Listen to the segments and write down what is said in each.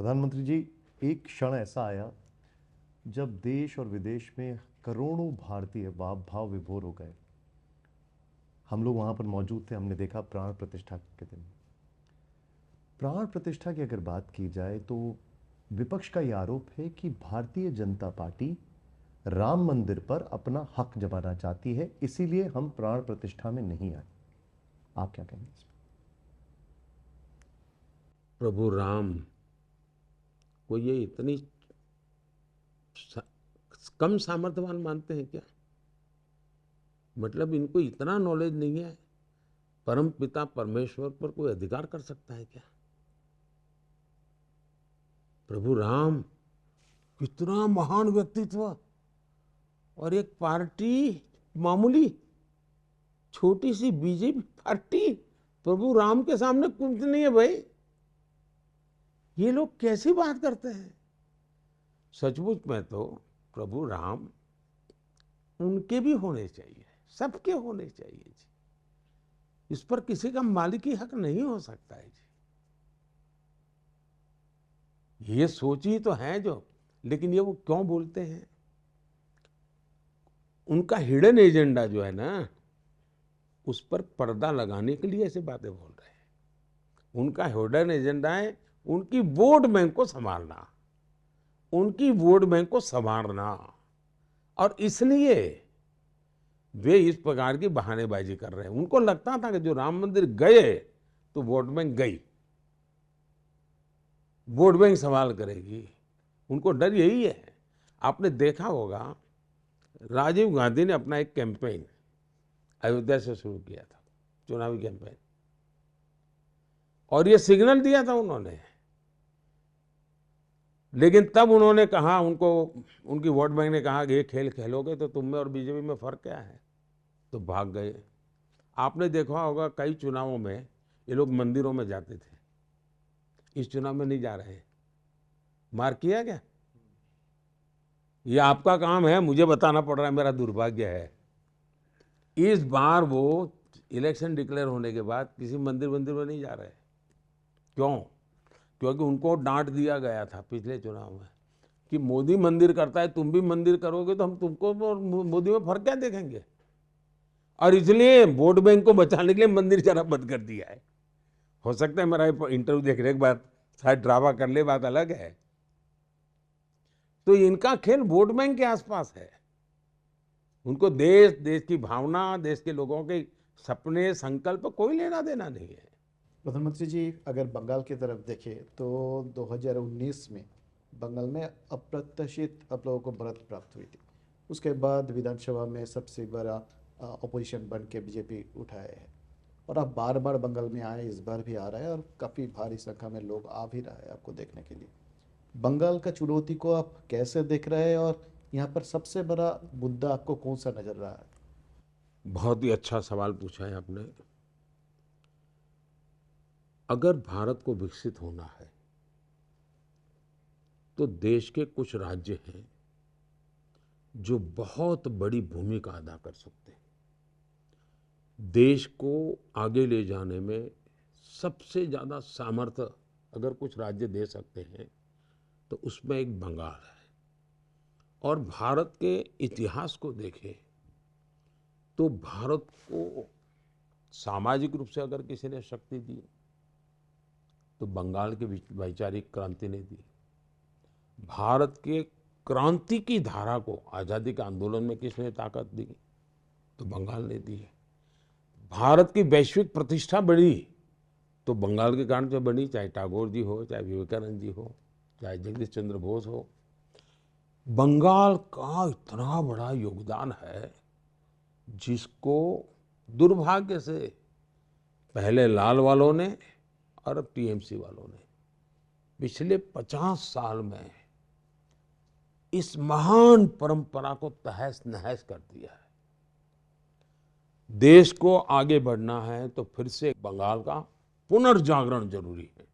प्रधानमंत्री जी, एक क्षण ऐसा आया जब देश और विदेश में करोड़ों भारतीय भाव विभोर हो गए। हम लोग वहां पर मौजूद थे, हमने देखा प्राण प्रतिष्ठा के दिन। प्राण प्रतिष्ठा की अगर बात की जाए तो विपक्ष का यह आरोप है कि भारतीय जनता पार्टी राम मंदिर पर अपना हक जमाना चाहती है, इसीलिए हम प्राण प्रतिष्ठा में नहीं आए। आप क्या कहेंगे इसमें? प्रभु राम को ये इतनी सा, कम सामर्थ्यवान मानते हैं क्या? मतलब इनको इतना नॉलेज नहीं है? परम पिता परमेश्वर पर कोई अधिकार कर सकता है क्या? प्रभु राम कितना महान व्यक्तित्व, और एक पार्टी, मामूली छोटी सी बीजेपी पार्टी प्रभु राम के सामने कुछ नहीं है भाई। ये लोग कैसी बात करते हैं? सचमुच में तो प्रभु राम उनके भी होने चाहिए, सबके होने चाहिए जी। इस पर किसी का मालिकी हक नहीं हो सकता है जी। ये सोच ही तो है जो, लेकिन ये वो क्यों बोलते हैं? उनका हिडन एजेंडा जो है ना, उस पर पर्दा लगाने के लिए ऐसे बातें बोल रहे हैं। उनका हिडन एजेंडा है उनकी वोट बैंक को संभालना, उनकी वोट बैंक को संभालना, और इसलिए वे इस प्रकार की बहानेबाजी कर रहे हैं। उनको लगता था कि जो राम मंदिर गए तो वोट बैंक गई, वोट बैंक सवाल करेगी। उनको डर यही है। आपने देखा होगा, राजीव गांधी ने अपना एक कैंपेन अयोध्या से शुरू किया था, चुनावी कैंपेन, और ये सिग्नल दिया था उन्होंने। लेकिन तब उन्होंने कहा, उनको उनकी वोट बैंक ने कहा कि ये खेल खेलोगे तो तुम में और बीजेपी में फर्क क्या है, तो भाग गए। आपने देखा होगा कई चुनावों में ये लोग मंदिरों में जाते थे, इस चुनाव में नहीं जा रहे। मार किया क्या? ये आपका काम है, मुझे बताना पड़ रहा है, मेरा दुर्भाग्य है। इस बार वो इलेक्शन डिक्लेयर होने के बाद किसी मंदिर में नहीं जा रहे। क्यों? क्योंकि उनको डांट दिया गया था पिछले चुनाव में कि मोदी मंदिर करता है, तुम भी मंदिर करोगे तो हम तुमको और मोदी में फर्क क्या देखेंगे। और इसलिए वोट बैंक को बचाने के लिए मंदिर जाना बंद कर दिया है। हो सकता है मेरा इंटरव्यू देखने के बाद शायद ड्रामा कर ले, बात अलग है। तो इनका खेल वोट बैंक के आसपास है। उनको देश देश की भावना, देश के लोगों के सपने, संकल्प कोई लेना देना नहीं है। प्रधानमंत्री जी, अगर बंगाल की तरफ देखें तो 2019 में बंगाल में अप्रत्याशित आप लोगों को बढ़त प्राप्त हुई थी। उसके बाद विधानसभा में सबसे बड़ा अपोजिशन बन के बीजेपी उठाए है, और अब बार बार बंगाल में आए, इस बार भी आ रहा है और काफ़ी भारी संख्या में लोग आ भी रहा है आपको देखने के लिए। बंगाल का चुनौती को आप कैसे देख रहे हैं, और यहाँ पर सबसे बड़ा मुद्दा आपको कौन सा नजर रहा है? बहुत ही अच्छा सवाल पूछा है आपने। अगर भारत को विकसित होना है तो देश के कुछ राज्य हैं जो बहुत बड़ी भूमिका अदा कर सकते हैं। देश को आगे ले जाने में सबसे ज्यादा सामर्थ्य अगर कुछ राज्य दे सकते हैं तो उसमें एक बंगाल है। और भारत के इतिहास को देखें तो भारत को सामाजिक रूप से अगर किसी ने शक्ति दी तो बंगाल के वैचारिक क्रांति ने दी। भारत के क्रांति की धारा को आजादी के आंदोलन में किसने ताकत दी? तो बंगाल ने दी है। भारत की वैश्विक प्रतिष्ठा बढ़ी तो बंगाल के कारण से बनी, चाहे टैगोर जी हो, चाहे विवेकानंद जी हो, चाहे जगदीश चंद्र बोस हो। बंगाल का इतना बड़ा योगदान है जिसको दुर्भाग्य से पहले लाल वालों ने और अब टीएमसी वालों ने पिछले 50 साल में इस महान परंपरा को तहस नहस कर दिया है। देश को आगे बढ़ना है तो फिर से बंगाल का पुनर्जागरण जरूरी है,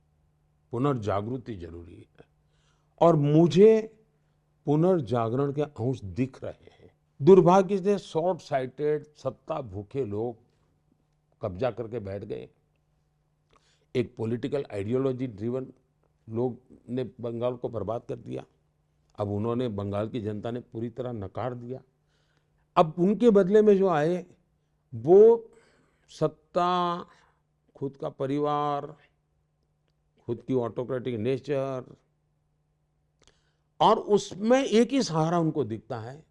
पुनर्जागृति जरूरी है। और मुझे पुनर्जागरण के अंश दिख रहे हैं। दुर्भाग्य से शॉर्ट साइटेड सत्ता भूखे लोग कब्जा करके बैठ गए। एक पॉलिटिकल आइडियोलॉजी ड्रिवन लोग ने बंगाल को बर्बाद कर दिया। अब उन्होंने, बंगाल की जनता ने पूरी तरह नकार दिया। अब उनके बदले में जो आए वो सत्ता, खुद का परिवार, खुद की ऑटोक्रेटिक नेचर, और उसमें एक ही सहारा उनको दिखता है,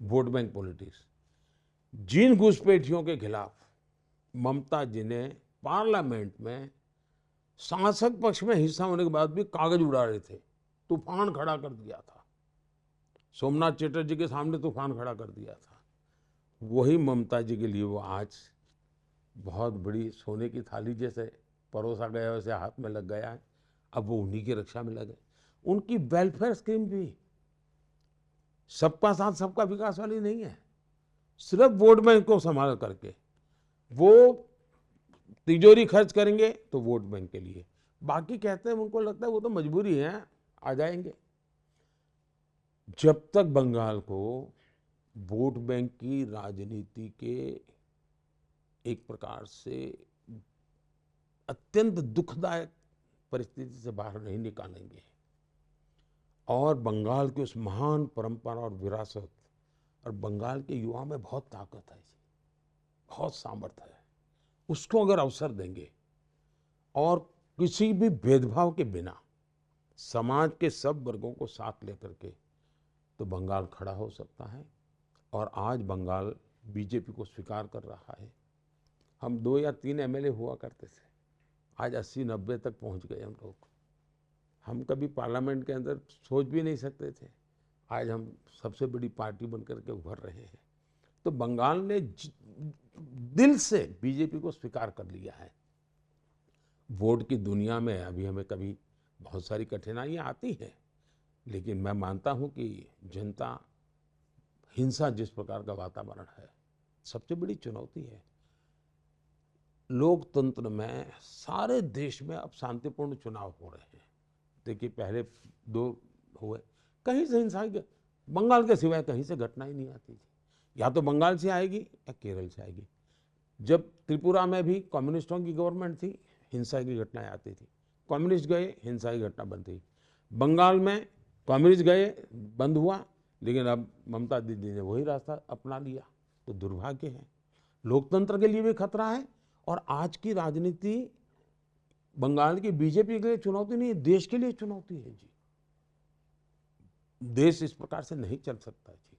वोट बैंक पॉलिटिक्स। जिन घुसपैठियों के खिलाफ ममता जी ने पार्लियामेंट में शासक पक्ष में हिस्सा होने के बाद भी कागज उड़ा रहे थे, तूफान खड़ा कर दिया था, सोमनाथ चटर्जी के सामने तूफान खड़ा कर दिया था, वही ममता जी के लिए वो आज बहुत बड़ी सोने की थाली जैसे परोसा गया, वैसे हाथ में लग गया है। अब वो उन्हीं की रक्षा में लगे। उनकी वेलफेयर स्कीम भी सबका साथ सबका विकास वाली नहीं है, सिर्फ वोट बैंक को संभाल करके वो तिजोरी खर्च करेंगे तो वोट बैंक के लिए, बाकी कहते हैं, उनको लगता है वो तो मजबूरी है, आ जाएंगे। जब तक बंगाल को वोट बैंक की राजनीति के एक प्रकार से अत्यंत दुखदायक परिस्थिति से बाहर नहीं निकालेंगे और बंगाल की उस महान परंपरा और विरासत, और बंगाल के युवा में बहुत ताकत है जी, बहुत सामर्थ्य है, उसको अगर अवसर देंगे और किसी भी भेदभाव के बिना समाज के सब वर्गों को साथ लेकर के, तो बंगाल खड़ा हो सकता है। और आज बंगाल बीजेपी को स्वीकार कर रहा है। हम 2 या 3 एमएलए हुआ करते थे, आज 80-90 तक पहुंच गए हम लोग। हम कभी पार्लियामेंट के अंदर सोच भी नहीं सकते थे, आज हम सबसे बड़ी पार्टी बनकर के उभर रहे हैं। तो बंगाल ने दिल से बीजेपी को स्वीकार कर लिया है। वोट की दुनिया में अभी हमें कभी बहुत सारी कठिनाइयां आती हैं, लेकिन मैं मानता हूं कि जनता, हिंसा जिस प्रकार का वातावरण है, सबसे बड़ी चुनौती है। लोकतंत्र में सारे देश में अब शांतिपूर्ण चुनाव हो रहे हैं। देखिए, पहले 2 हुए, कहीं से हिंसा, बंगाल के सिवाय कहीं से घटना ही नहीं आती थी, या तो बंगाल से आएगी या केरल से आएगी। जब त्रिपुरा में भी कम्युनिस्टों की गवर्नमेंट थी, हिंसा की घटनाएं आती थी, कम्युनिस्ट गए, हिंसा की घटना बंद थी। बंगाल में कम्युनिस्ट गए, बंद हुआ, लेकिन अब ममता दीदी ने वही रास्ता अपना लिया, तो दुर्भाग्य है। लोकतंत्र के लिए भी खतरा है, और आज की राजनीति बंगाल की बीजेपी के लिए चुनौती नहीं है, देश के लिए चुनौती है जी। देश इस प्रकार से नहीं चल सकता जी।